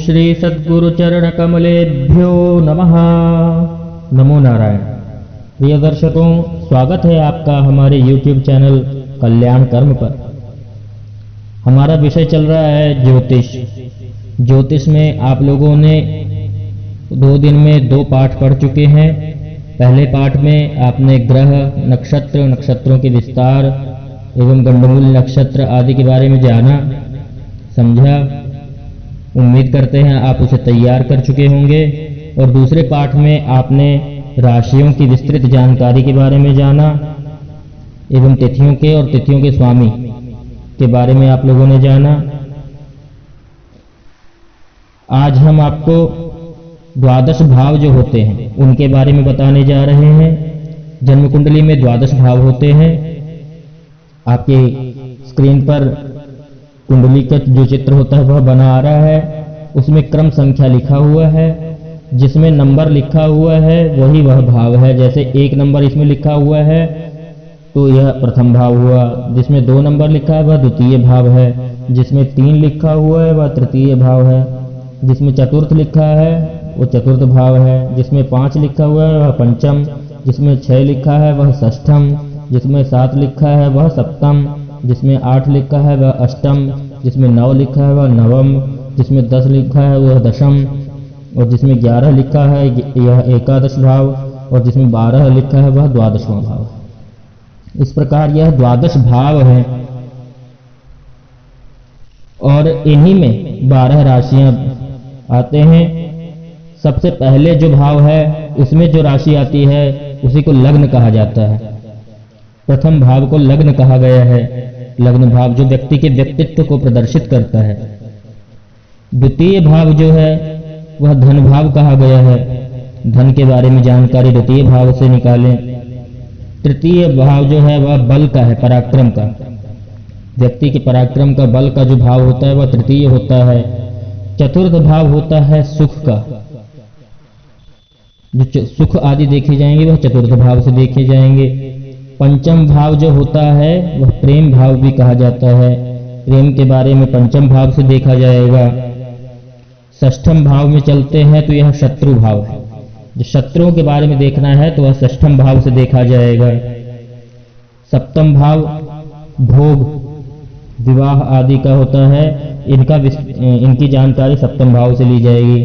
श्री सद्गुरु चरण कमलेभ्यो नमः। नमो नारायण। प्रिय दर्शकों, स्वागत है आपका हमारे YouTube चैनल कल्याण कर्म पर। हमारा विषय चल रहा है ज्योतिष। ज्योतिष में आप लोगों ने 2 दिन में 2 पाठ पढ़ चुके हैं। पहले पाठ में आपने ग्रह, नक्षत्र, नक्षत्रों के विस्तार एवं गंडमूल नक्षत्र आदि के बारे में जाना, समझा। उम्मीद करते हैं आप उसे तैयार कर चुके होंगे। और दूसरे पाठ में आपने राशियों की विस्तृत जानकारी के बारे में जाना एवं तिथियों के और तिथियों के स्वामी के बारे में आप लोगों ने जाना। आज हम आपको द्वादश भाव जो होते हैं उनके बारे में बताने जा रहे हैं। जन्म कुंडली में द्वादश भाव होते हैं। आपकी स्क्रीन पर कुंडली का जो चित्र होता है वह बना आ रहा है। उसमें क्रम संख्या लिखा हुआ है। जिसमें नंबर लिखा हुआ है वही वह भाव है। जैसे 1 नंबर इसमें लिखा हुआ है तो यह प्रथम भाव हुआ। जिसमें 2 नंबर लिखा है वह द्वितीय भाव है। जिसमें 3 लिखा हुआ है वह तृतीय भाव है। जिसमें चतुर्थ लिखा है वो चतुर्थ भाव है। जिसमें 5 लिखा हुआ है वह पंचम। जिसमें 6 लिखा है वह षष्ठम। जिसमें 7 लिखा है वह सप्तम। जिसमें 8 लिखा है वह अष्टम। जिसमें 9 लिखा है वह नवम। जिसमें 10 लिखा है वह दशम। और जिसमें 11 लिखा है यह एकादश भाव। और जिसमें 12 लिखा है वह द्वादशवां भाव। इस प्रकार यह द्वादश भाव है। और इन्हीं में 12 राशियां आते हैं। सबसे पहले जो भाव है उसमें जो राशि आती है उसी को लग्न कहा जाता है। प्रथम भाव को लग्न कहा गया है। लग्न भाव जो व्यक्ति के व्यक्तित्व को प्रदर्शित करता है। द्वितीय भाव जो है वह धन भाव कहा गया है। धन के बारे में जानकारी द्वितीय भाव से निकालें। तृतीय भाव जो है वह बल का है, पराक्रम का। व्यक्ति के पराक्रम का, बल का जो भाव होता है वह तृतीय होता है। चतुर्थ भाव होता है सुख का। जो सुख आदि देखे जाएंगे वह चतुर्थ भाव से देखे जाएंगे। पंचम भाव जो होता है वह प्रेम भाव भी कहा जाता है। प्रेम के बारे में पंचम भाव से देखा जाएगा। षष्ठम भाव में चलते हैं तो यह शत्रु भाव है। जो शत्रुओं के बारे में देखना है तो वह षष्ठम भाव से देखा जाएगा। सप्तम भाव भोग, विवाह आदि का होता है। इनकी जानकारी सप्तम भाव से ली जाएगी।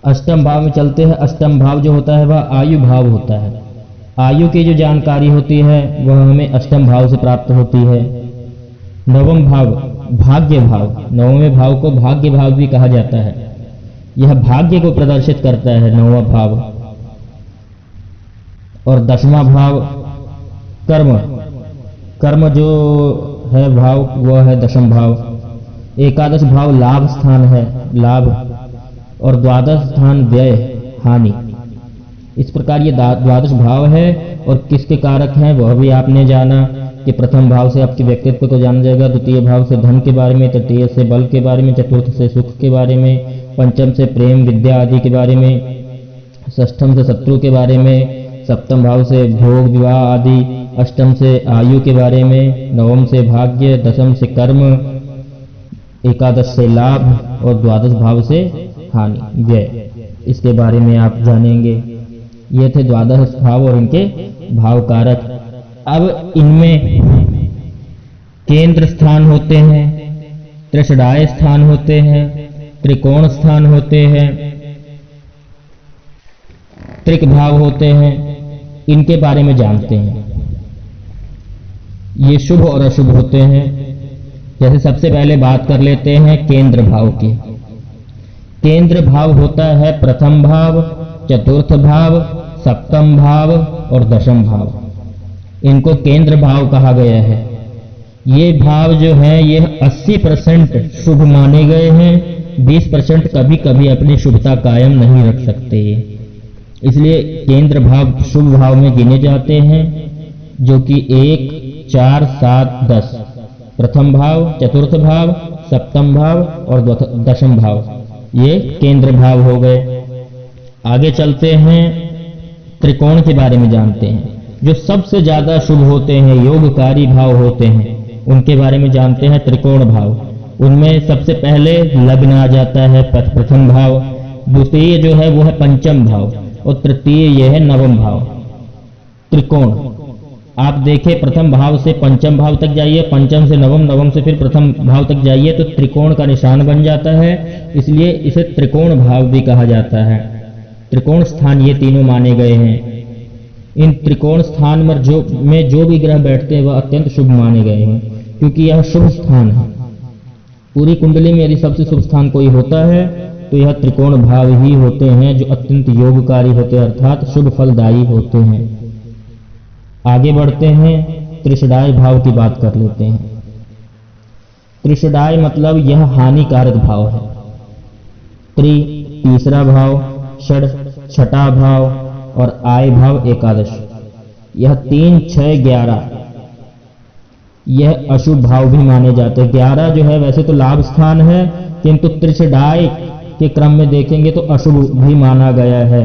अष्टम भाव में चलते हैं। अष्टम भाव जो होता है वह आयु भाव होता है। आयु की जो जानकारी होती है वह हमें अष्टम भाव से प्राप्त होती है। नवम भाव भाग्य भाव। नववें भाव को भाग्य भाव भी कहा जाता है। यह भाग्य को प्रदर्शित करता है, नौवां भाव। और 10वां भाव कर्म। कर्म जो है भाव वह है 10वां भाव। एकादश भाव लाभ स्थान है, लाभ। और द्वादश स्थान व्यय, हानि। इस प्रकार ये द्वादश भाव है। और किसके कारक हैं वह भी आपने जाना कि प्रथम भाव से आपके व्यक्तित्व को जाना जाएगा। द्वितीय भाव से धन के बारे में, तृतीय से बल के बारे में, चतुर्थ से सुख के बारे में, पंचम से प्रेम, विद्या आदि के बारे में, षष्ठम से शत्रु के बारे में, सप्तम भाव से भोग, विवाह आदि, अष्टम से आयु के बारे में, नवम से भाग्य, दशम से कर्म, एकादश से लाभ और द्वादश भाव से हानि, व्यय। इसके बारे में आप जानेंगे। ये थे द्वादश भाव और इनके भाव कारक। अब इनमें केंद्र स्थान होते हैं, त्रिषडाय स्थान होते हैं, त्रिकोण स्थान होते हैं, त्रिक भाव होते हैं। इनके बारे में जानते हैं। ये शुभ और अशुभ होते हैं। जैसे सबसे पहले बात कर लेते हैं केंद्र भाव की। केंद्र भाव होता है प्रथम भाव, चतुर्थ भाव, सप्तम भाव और दशम भाव। इनको केंद्र भाव कहा गया है। ये भाव जो है ये 80% शुभ माने गए हैं। 20% कभी कभी अपनी शुभता कायम नहीं रख सकते। इसलिए केंद्र भाव शुभ भाव में गिने जाते हैं, जो कि 1, 4, 7, 10। प्रथम भाव, चतुर्थ भाव, सप्तम भाव और दशम भाव, ये केंद्र भाव हो गए। आगे चलते हैं, त्रिकोण के बारे में जानते हैं। जो सबसे ज्यादा शुभ होते हैं, योगकारी भाव होते हैं, उनके बारे में जानते हैं। त्रिकोण भाव उनमें सबसे पहले लग्न आ जाता है प्रथम भाव, द्वितीय जो है वो है पंचम भाव और तृतीय ये है नवम भाव। त्रिकोण आप देखें, प्रथम भाव से पंचम भाव तक जाइए, पंचम से नवम, नवम से फिर प्रथम भाव तक जाइए तो त्रिकोण का निशान बन जाता है, इसलिए इसे त्रिकोण भाव भी कहा जाता है। त्रिकोण स्थान ये तीनों माने गए हैं। इन त्रिकोण स्थान में जो भी ग्रह बैठते हैं वह अत्यंत शुभ माने गए हैं, क्योंकि यह शुभ स्थान है। पूरी कुंडली में यदि सबसे शुभ स्थान कोई होता है तो यह त्रिकोण भाव ही होते हैं, जो अत्यंत योगकारी होते हैं, अर्थात शुभ फलदायी होते हैं। आगे बढ़ते हैं, त्रिषडाय भाव की बात कर लेते हैं। त्रिषडाय मतलब यह हानिकारक भाव है। त्रि तीसरा भाव, षड छठा भाव और आय भाव एकादश, यह 3, 6, 11 यह अशुभ भाव भी माने जाते हैं। 11 जो है वैसे तो लाभ स्थान है, किंतु त्रिषडाय के क्रम में देखेंगे तो अशुभ भी माना गया है।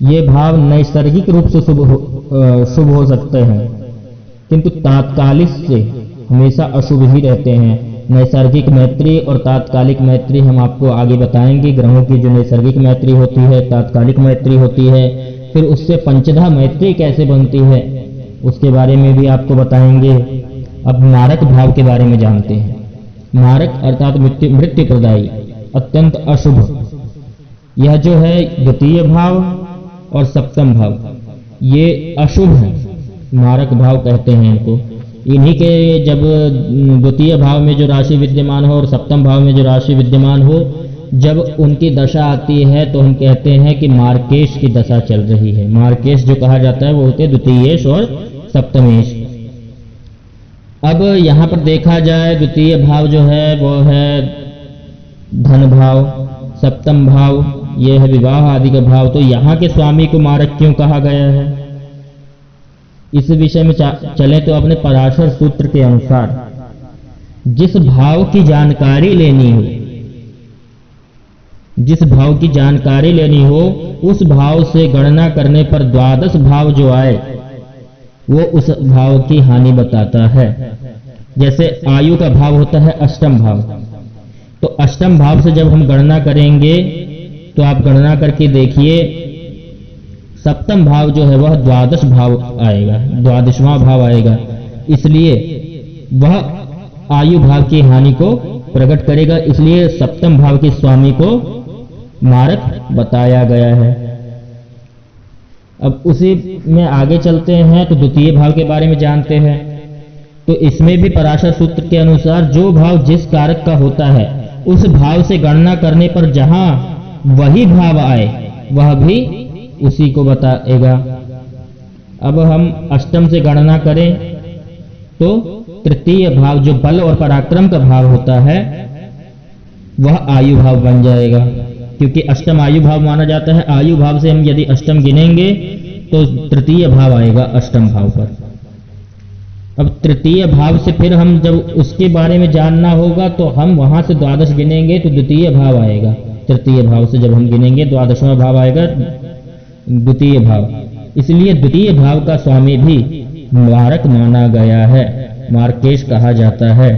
ये भाव नैसर्गिक रूप से शुभ हो सकते हैं, किंतु तात्कालिक से हमेशा अशुभ ही रहते हैं। नैसर्गिक मैत्री और तात्कालिक मैत्री हम आपको आगे बताएंगे। ग्रहों की जो नैसर्गिक मैत्री होती है, तात्कालिक मैत्री होती है, फिर उससे पंचधा मैत्री कैसे बनती है उसके बारे में भी आपको बताएंगे। अब मारक भाव के बारे में जानते हैं। मारक अर्थात मृत्यु प्रदायी, अत्यंत अशुभ, यह जो है द्वितीय भाव और सप्तम भाव ये अशुभ है, मारक भाव कहते हैं इनको। इन्हीं के जब द्वितीय भाव में जो राशि विद्यमान हो और सप्तम भाव में जो राशि विद्यमान हो, जब उनकी दशा आती है तो हम कहते हैं कि मार्केश की दशा चल रही है। मार्केश जो कहा जाता है वो होते हैं द्वितीयेश और सप्तमेश। अब यहां पर देखा जाए, द्वितीय भाव जो है वो है धन भाव, सप्तम भाव ये है विवाह आदि का भाव। तो यहां के स्वामी को मारक क्यों कहा गया है, इस विषय में चले तो अपने पराशर सूत्र के अनुसार जिस भाव की जानकारी लेनी हो, जिस भाव की जानकारी लेनी हो उस भाव से गणना करने पर द्वादश भाव जो आए वो उस भाव की हानि बताता है। जैसे आयु का भाव होता है अष्टम भाव, तो अष्टम भाव से जब हम गणना करेंगे तो आप गणना करके देखिए, सप्तम भाव जो है वह द्वादश भाव आएगा, द्वादशवां भाव आएगा, इसलिए वह आयु भाव की हानि को प्रकट करेगा। इसलिए सप्तम भाव के स्वामी को मारक बताया गया है। अब उसी में आगे चलते हैं तो द्वितीय भाव के बारे में जानते हैं। तो इसमें भी पराशर सूत्र के अनुसार जो भाव जिस कारक का होता है उस भाव से गणना करने पर जहां वही भाव आए वह भी उसी को बताएगा। अब हम अष्टम से गणना करें तो तृतीय भाव जो बल और पराक्रम का भाव होता है वह आयु भाव बन जाएगा, क्योंकि अष्टम आयु भाव माना जाता है। आयु भाव से हम यदि अष्टम गिनेंगे तो तृतीय भाव आएगा अष्टम भाव पर। अब तृतीय भाव से फिर हम जब उसके बारे में जानना होगा तो हम वहां से द्वादश गिनेंगे तो द्वितीय भाव आएगा। तृतीय भाव से जब हम गिनेंगे द्वादशवां भाव आएगा द्वितीय भाव, इसलिए द्वितीय भाव का स्वामी भी मारक माना गया है, मार्केश कहा जाता है।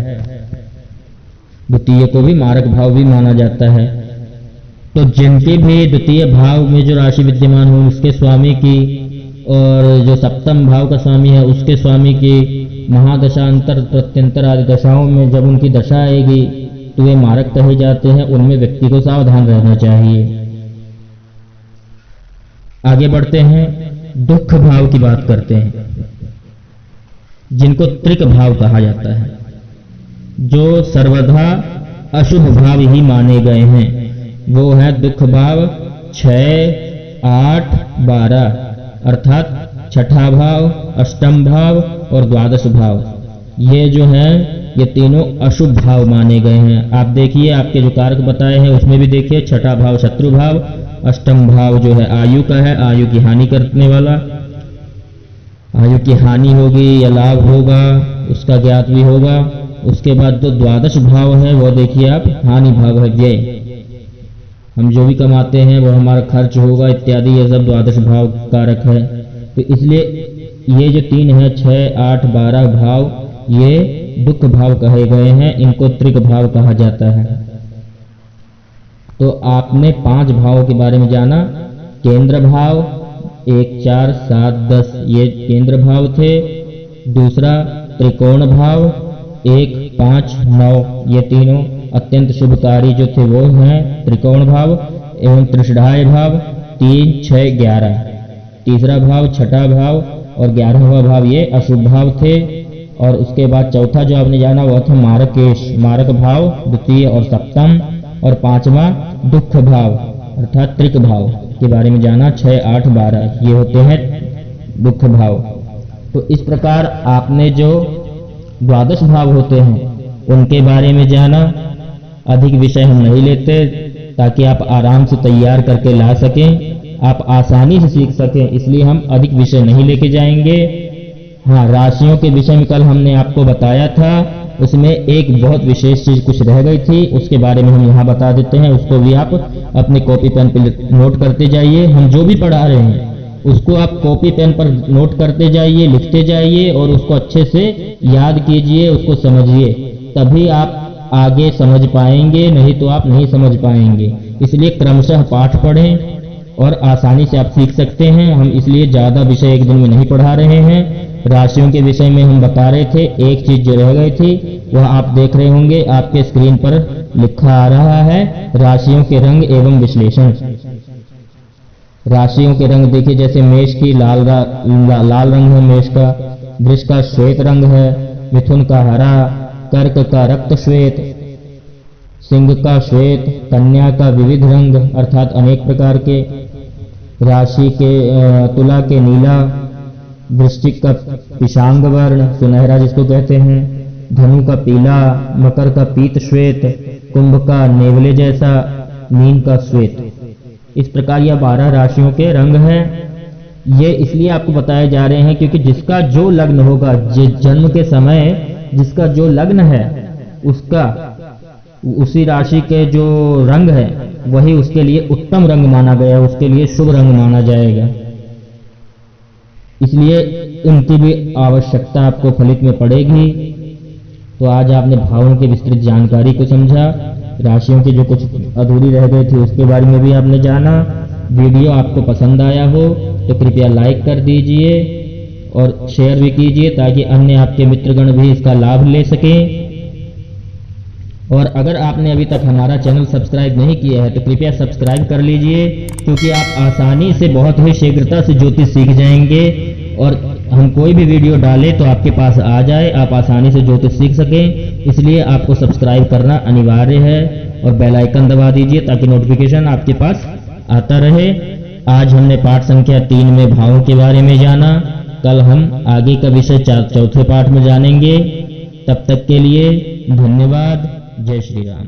द्वितीय को भी मारक भाव भी माना जाता है। तो जिनके भी द्वितीय भाव में जो राशि विद्यमान हो उसके स्वामी की, और जो सप्तम भाव का स्वामी है उसके स्वामी की महादशांतर प्रत्यंतर आदि दशाओं में जब उनकी दशा आएगी तो वे मारक कहे जाते हैं। उनमें व्यक्ति को सावधान रहना चाहिए। आगे बढ़ते हैं, दुख भाव की बात करते हैं, जिनको त्रिक भाव कहा जाता है, जो सर्वदा अशुभ भाव ही माने गए हैं। वो है दुख भाव 6, 8, 12 अर्थात छठा भाव, अष्टम भाव और द्वादश भाव। ये जो है ये तीनों अशुभ भाव माने गए हैं। आप देखिए, आपके जो कारक बताए हैं उसमें भी देखिए, छठा भाव शत्रु भाव, अष्टम भाव जो है आयु का है, आयु की हानि करने वाला, आयु की हानि होगी या लाभ होगा उसका ज्ञात भी होगा। उसके बाद जो द्वादश भाव है वो देखिए आप, हानि भाव है, व्यय, हम जो भी कमाते हैं वो हमारा खर्च होगा इत्यादि, ये सब द्वादश भाव कारक है। तो इसलिए ये जो तीन है 6, 8, 12 भाव ये दुख भाव कहे गए हैं, इनको त्रिक भाव कहा जाता है। तो आपने 5 भावों के बारे में जाना। केंद्र भाव 1, 4, 7, 10 ये केंद्र भाव थे। दूसरा त्रिकोण भाव 1, 5, 9 ये तीनों अत्यंत शुभकारी जो थे वो हैं त्रिकोण भाव। एवं त्रिषधाय भाव 3, 6, 11। तीसरा भाव छठा भाव और 11वां भाव ये अशुभ भाव थे। और उसके बाद चौथा जो आपने जाना वह था मारकेश, मारक भाव द्वितीय और सप्तम। और 5वां दुख भाव अर्थात त्रिक भाव के बारे में जाना। 6, 8, 12 ये होते हैं दुख भाव। तो इस प्रकार आपने जो द्वादश भाव होते हैं उनके बारे में जाना। अधिक विषय हम नहीं लेते ताकि आप आराम से तैयार करके ला सकें, आप आसानी से सीख सकें, इसलिए हम अधिक विषय नहीं लेके जाएंगे। हाँ, राशियों के विषय में कल हमने आपको बताया था, उसमें एक बहुत विशेष चीज कुछ रह गई थी, उसके बारे में हम यहाँ बता देते हैं। उसको भी आप अपने कॉपी पेन पर नोट करते जाइए। हम जो भी पढ़ा रहे हैं उसको आप कॉपी पेन पर नोट करते जाइए, लिखते जाइए और उसको अच्छे से याद कीजिए, उसको समझिए, तभी आप आगे समझ पाएंगे, नहीं तो आप नहीं समझ पाएंगे। इसलिए क्रमशः पाठ पढ़ें और आसानी से आप सीख सकते हैं। हम इसलिए ज़्यादा विषय एक दिन में नहीं पढ़ा रहे हैं। राशियों के विषय में हम बता रहे थे, एक चीज जो रह गई थी वह आप देख रहे होंगे, आपके स्क्रीन पर लिखा आ रहा है, राशियों के रंग एवं विश्लेषण। राशियों के रंग देखिए, जैसे मेष की लाल रंग है मेष का, वृष का श्वेत रंग है, मिथुन का हरा, कर्क का रक्त श्वेत, सिंह का श्वेत, कन्या का विविध रंग अर्थात अनेक प्रकार के, राशि के तुला के नीला, वृश्चिक का पिशांग वर्ण सुनहरा जिसको कहते हैं, धनु का पीला, मकर का पीत श्वेत, कुंभ का नेवले जैसा, मीन का श्वेत। इस प्रकार यह 12 राशियों के रंग हैं। ये इसलिए आपको बताए जा रहे हैं क्योंकि जिसका जो लग्न होगा, जन्म के समय जिसका जो लग्न है उसका उसी राशि के जो रंग है वही उसके लिए उत्तम रंग माना गया, उसके लिए शुभ रंग माना जाएगा। इसलिए उनकी भी आवश्यकता आपको फलित में पड़ेगी। तो आज आपने भावों की विस्तृत जानकारी को समझा, राशियों की जो कुछ अधूरी रह गई थी उसके बारे में भी आपने जाना। वीडियो आपको पसंद आया हो तो कृपया लाइक कर दीजिए और शेयर भी कीजिए ताकि अन्य आपके मित्रगण भी इसका लाभ ले सकें। और अगर आपने अभी तक हमारा चैनल सब्सक्राइब नहीं किया है तो कृपया सब्सक्राइब कर लीजिए, क्योंकि आप आसानी से बहुत ही शीघ्रता से ज्योतिष सीख जाएंगे और हम कोई भी वीडियो डालें तो आपके पास आ जाए, आप आसानी से ज्योतिष सीख सकें। इसलिए आपको सब्सक्राइब करना अनिवार्य है और बेल आइकन दबा दीजिए ताकि नोटिफिकेशन आपके पास आता रहे। आज हमने पाठ संख्या 3 में भावों के बारे में जाना। कल हम आगे का विषय चौथे पाठ में जानेंगे। तब तक के लिए धन्यवाद। जय श्री राम।